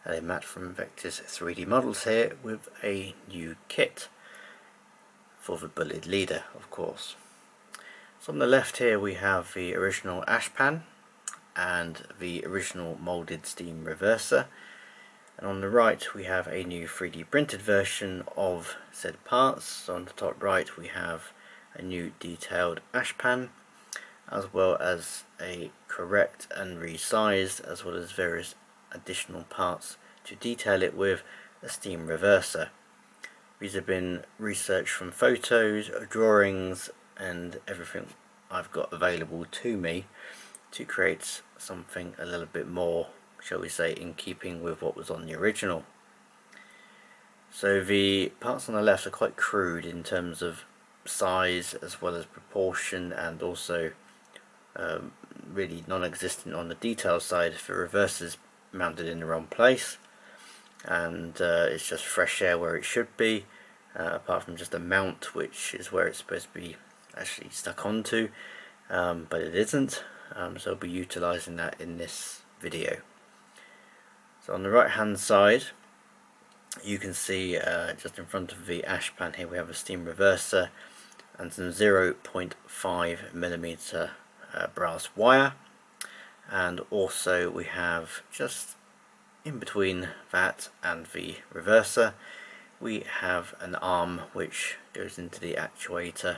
Hello, Matt from Vectis 3D Models here with a new kit for the Bulleid leader, of course. So on the left here we have the original Ashpan and the original moulded steam reverser, and on the right we have a new 3D printed version of said parts. So on the top right we have a new detailed Ashpan, as well as a correct and resized, as well as various additional parts to detail it with a steam reverser. These have been researched from photos, drawings and everything I've got available to me to create something a little bit more, shall we say, in keeping with what was on the original. So the parts on the left are quite crude in terms of size as well as proportion, and also really non-existent on the detail side. The reverser's mounted in the wrong place, and it's just fresh air where it should be, apart from just a mount which is where it's supposed to be actually stuck onto, but it isn't, so I'll be utilising that in this video. So on the right hand side you can see just in front of the Ashpan here we have a steam reverser and some 0.5mm brass wire, and also we have just in between that and the reverser we have an arm which goes into the actuator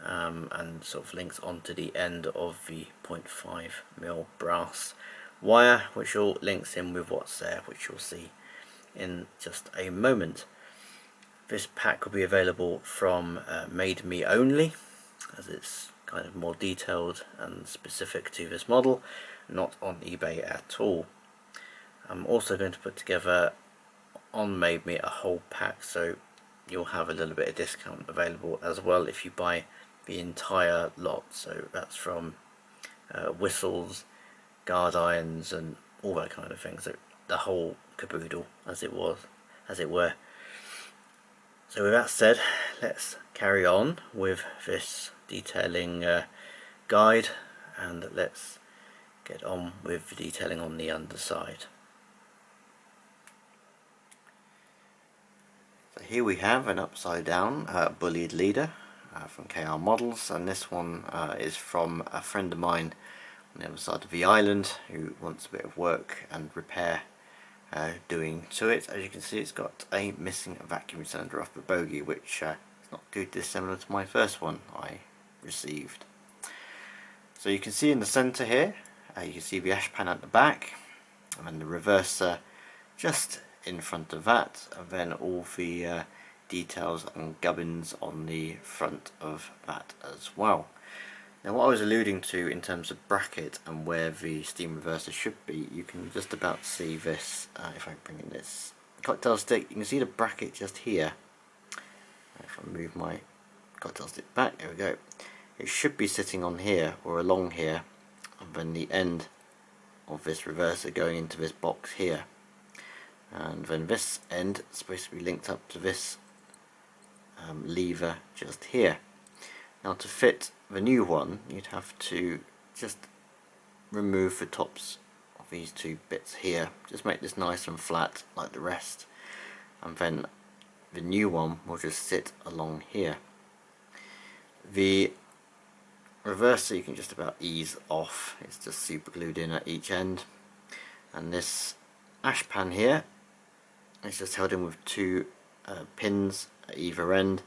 and sort of links onto the end of the 0.5mm brass wire, which all links in with what's there, which you'll see in just a moment. This pack will be available from Made Me Only, as it's kind of more detailed and specific to this model, not on eBay at all. I'm also going to put together on Made Me a whole pack, so you'll have a little bit of discount available as well if you buy the entire lot. So that's from whistles, guard irons and all that kind of thing, so the whole caboodle as it were. So with that said, let's carry on with this detailing guide, and let's get on with the detailing on the underside. So here we have an upside down Bulleid leader from KR Models, and this one is from a friend of mine on the other side of the island who wants a bit of work and repair doing to it. As you can see, it's got a missing vacuum cylinder off the bogie, which is not too dissimilar to my first one I received. So you can see in the centre here, you can see the Ashpan at the back, and then the reverser just in front of that, and then all the details and gubbins on the front of that as well. Now what I was alluding to in terms of bracket and where the steam reverser should be, you can just about see this, if I bring in this cocktail stick, you can see the bracket just here. If I move my cocktail stick back, there we go. It should be sitting on here or along here, and then the end of this reverser going into this box here, and then this end is supposed to be linked up to this lever just here. Now to fit the new one, you'd have to just remove the tops of these two bits here, just make this nice and flat like the rest, and then the new one will just sit along here. The reverser you can just about ease off, it's just super glued in at each end, and this Ashpan here is just held in with two pins at either end.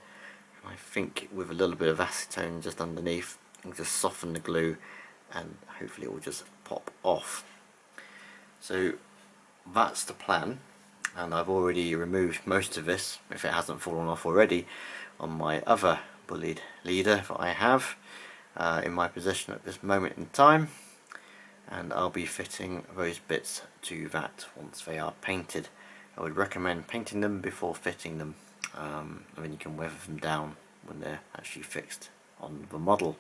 I think with a little bit of acetone just underneath, and just soften the glue, and hopefully it will just pop off. So that's the plan, and I've already removed most of this, if it hasn't fallen off already, on my other Bulleid leader that I have in my possession at this moment in time, and I'll be fitting those bits to that once they are painted. I would recommend painting them before fitting them, and then you can weather them down when they're actually fixed on the model.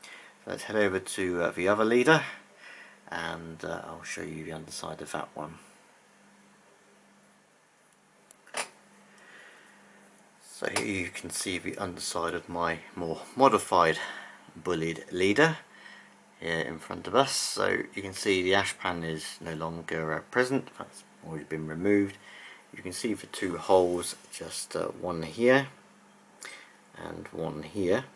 So let's head over to the other leader, and I'll show you the underside of that one. So here you can see the underside of my more modified Bulleid leader here in front of us. So you can see the Ashpan is no longer present. That's already been removed. You can see the two holes, just one here and one here.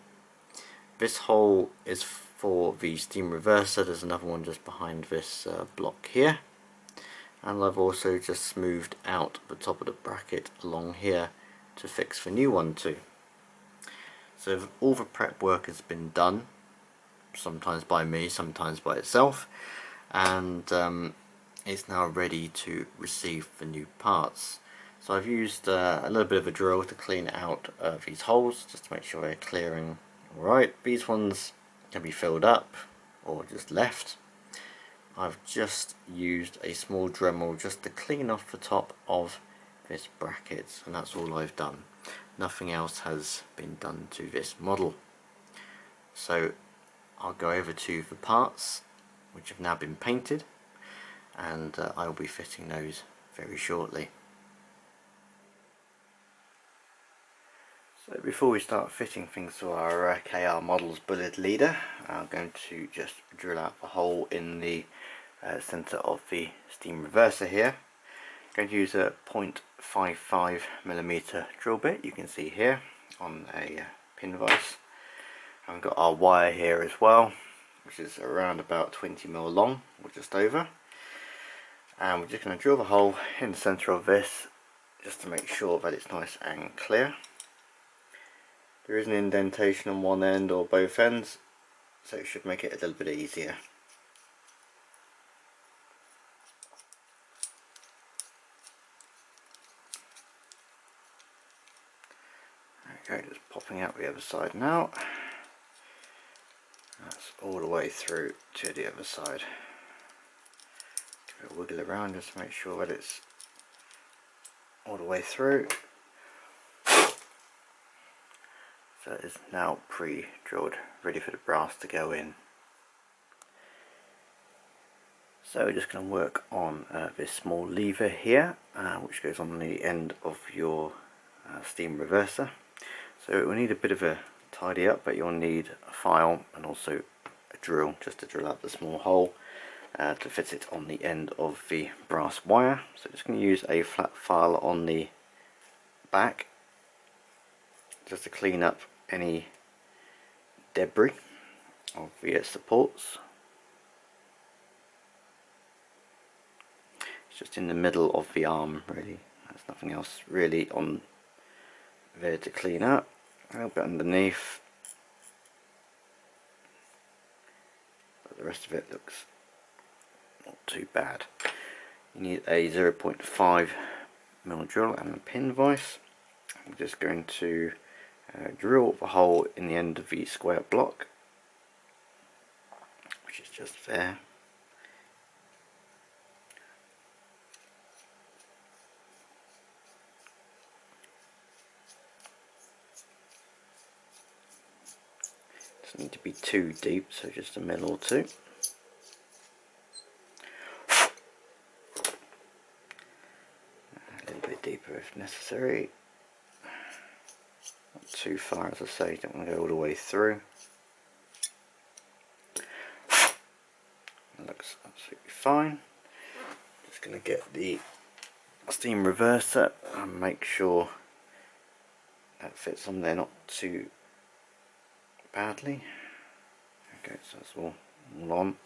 This hole is for the steam reverser. There's another one just behind this block here, and I've also just smoothed out the top of the bracket along here to fix the new one too. So all the prep work has been done, sometimes by me, sometimes by itself, and it's now ready to receive the new parts. So I've used a little bit of a drill to clean out these holes, just to make sure they're clearing alright. These ones can be filled up or just left. I've just used a small Dremel just to clean off the top of this bracket, and that's all I've done. Nothing else has been done to this model. So I'll go over to the parts which have now been painted, and I'll be fitting those very shortly. So before we start fitting things to our KR Models Bulleid leader, I'm going to just drill out the hole in the centre of the steam reverser here. I'm going to use a 0.55mm drill bit, you can see here on a pin vise. And we've got our wire here as well, which is around about 20mm long, or just over. And we're just going to drill the hole in the centre of this, just to make sure that it's nice and clear. There is an indentation on one end or both ends, so it should make it a little bit easier. Okay, just popping out the other side now. That's all the way through to the other side. Give it a wiggle around just to make sure that it's all the way through. So it's now pre-drilled, ready for the brass to go in. So we're just going to work on this small lever here, which goes on the end of your steam reverser. So we'll need a bit of a tidy up, but you'll need a file and also a drill just to drill out the small hole to fit it on the end of the brass wire. So just going to use a flat file on the back just to clean up any debris of the supports. It's just in the middle of the arm really, there's nothing else really on there to clean up. A little bit underneath, but the rest of it looks not too bad. You need a 0.5mm drill and a pin vise. I'm just going to drill the hole in the end of the square block, which is just there. Doesn't need to be too deep, so just a mil or two. A little bit deeper if necessary. Not too far, as I say, don't want to go all the way through. That looks absolutely fine. Just going to get the steam reverser and make sure that fits on there not too badly. Okay, so that's all on.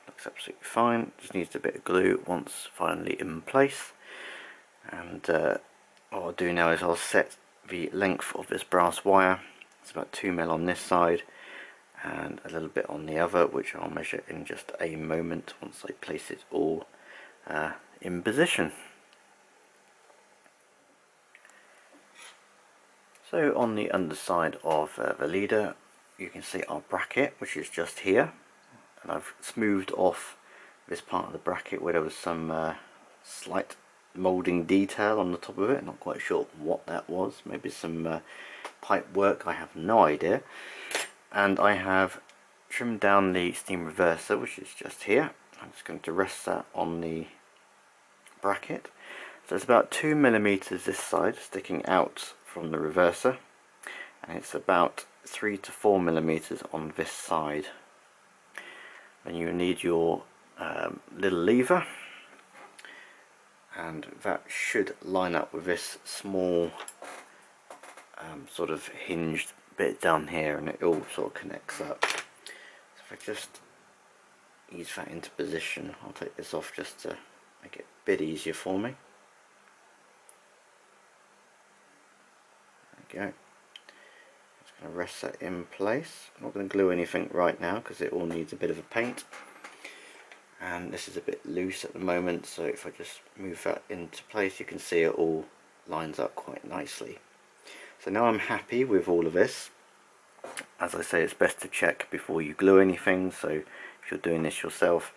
Looks absolutely fine. Just needs a bit of glue once finally in place. And what I'll do now is I'll set the length of this brass wire. It's about 2mm on this side and a little bit on the other, which I'll measure in just a moment once I place it all in position. So on the underside of the leader you can see our bracket, which is just here, and I've smoothed off this part of the bracket where there was some slight moulding detail on the top of it. Not quite sure what that was, maybe some pipe work, I have no idea. And I have trimmed down the steam reverser, which is just here. I'm just going to rest that on the bracket. So it's about 2mm this side sticking out from the reverser, and it's about 3 to 4mm on this side. Then you need your little lever, and that should line up with this small sort of hinged bit down here, and it all sort of connects up. So if I just ease that into position, I'll take this off just to make it a bit easier for me. There we go. Just going to rest that in place. I'm not going to glue anything right now because it all needs a bit of a paint, and this is a bit loose at the moment, so if I just move that into place, you can see it all lines up quite nicely. So now I'm happy with all of this. As I say, it's best to check before you glue anything, so if you're doing this yourself,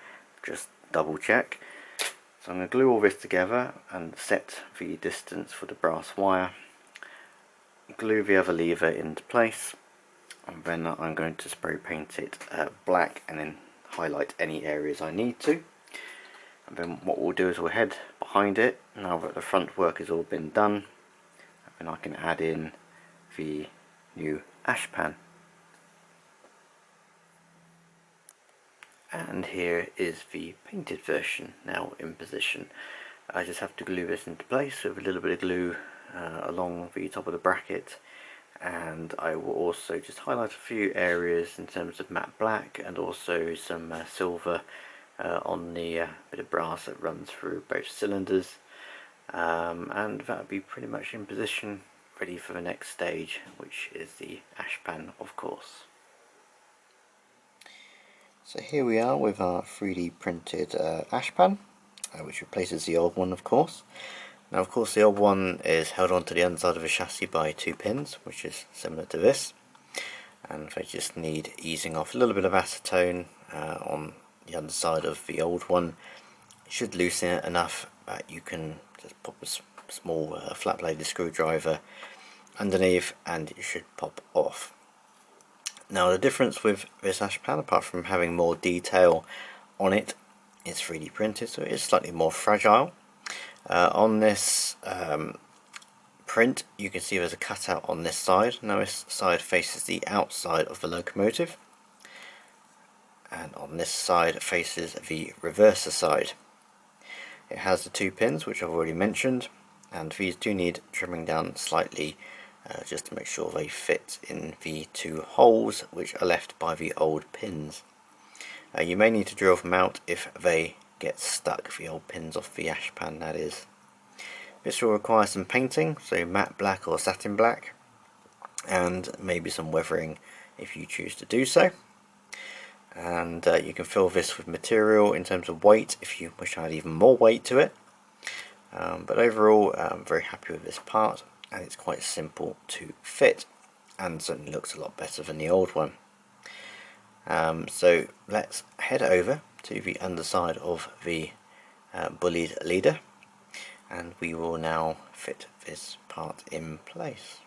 just double check. So I'm going to glue all this together and set the distance for the brass wire, glue the other lever into place, and then I'm going to spray paint it black and then highlight any areas I need to. And then what we'll do is we'll head behind it now that the front work has all been done, and I can add in the new Ashpan. And here is the painted version now in position. I just have to glue this into place with a little bit of glue along the top of the bracket, and I will also just highlight a few areas in terms of matte black and also some silver on the bit of brass that runs through both cylinders, and that will be pretty much in position, ready for the next stage, which is the Ashpan, of course. So here we are with our 3D printed Ashpan, which replaces the old one, of course. Now, of course, the old one is held onto the underside of the chassis by 2 pins, which is similar to this, and they just need easing off a little bit of acetone on the underside of the old one. It should loosen it enough that you can just pop a small flat bladed screwdriver underneath and it should pop off. Now, the difference with this Ashpan, apart from having more detail on it, is 3D printed, so it is slightly more fragile. On this print, you can see there's a cutout on this side. Now, this side faces the outside of the locomotive, and on this side faces the reverser side. It has the 2 pins, which I've already mentioned, and these do need trimming down slightly, just to make sure they fit in the 2 holes which are left by the old pins. You may need to drill them out if they get stuck, the old pins off the Ashpan, that is. This will require some painting, so matte black or satin black, and maybe some weathering if you choose to do so. And you can fill this with material in terms of weight if you wish to add even more weight to it. But overall, I'm very happy with this part, and it's quite simple to fit and certainly looks a lot better than the old one. So let's head over to the underside of the Bulleid leader, and we will now fit this part in place.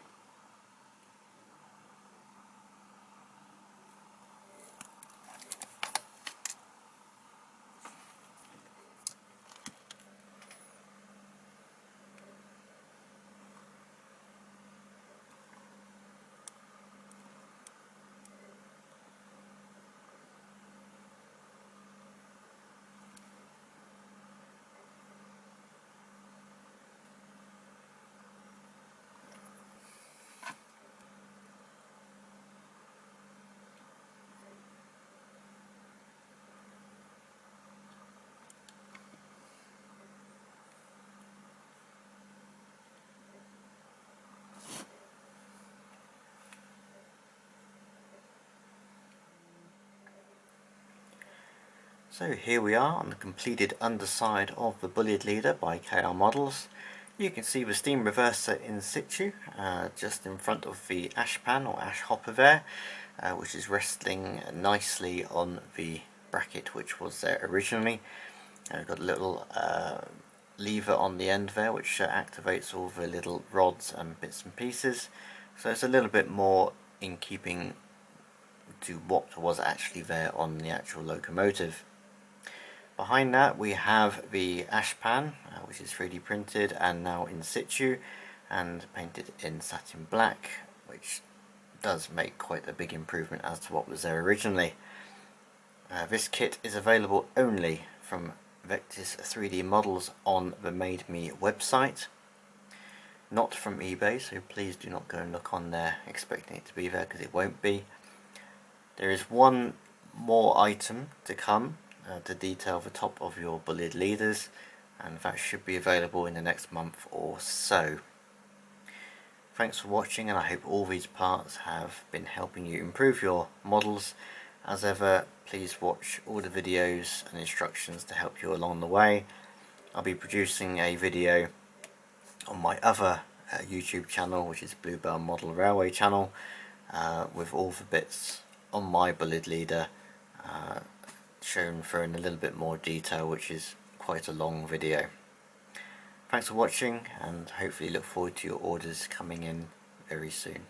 So here we are on the completed underside of the Bulleid leader by KR Models. You can see the steam reverser in situ, just in front of the Ashpan or ash hopper there, which is resting nicely on the bracket which was there originally. We've got a little lever on the end there which activates all the little rods and bits and pieces, so it's a little bit more in keeping to what was actually there on the actual locomotive. Behind that we have the Ashpan, which is 3D printed and now in situ and painted in satin black, which does make quite a big improvement as to what was there originally. This kit is available only from Vectis 3D models on the Made Me website, not from eBay, so please do not go and look on there expecting it to be there, because it won't be. There is one more item to come to detail the top of your Bulleid leaders, and that should be available in the next month or so. Thanks for watching, and I hope all these parts have been helping you improve your models. As ever, please watch all the videos and instructions to help you along the way. I'll be producing a video on my other YouTube channel, which is Bluebell Model Railway channel, with all the bits on my Bulleid leader shown through in a little bit more detail, which is quite a long video. Thanks for watching, and hopefully look forward to your orders coming in very soon.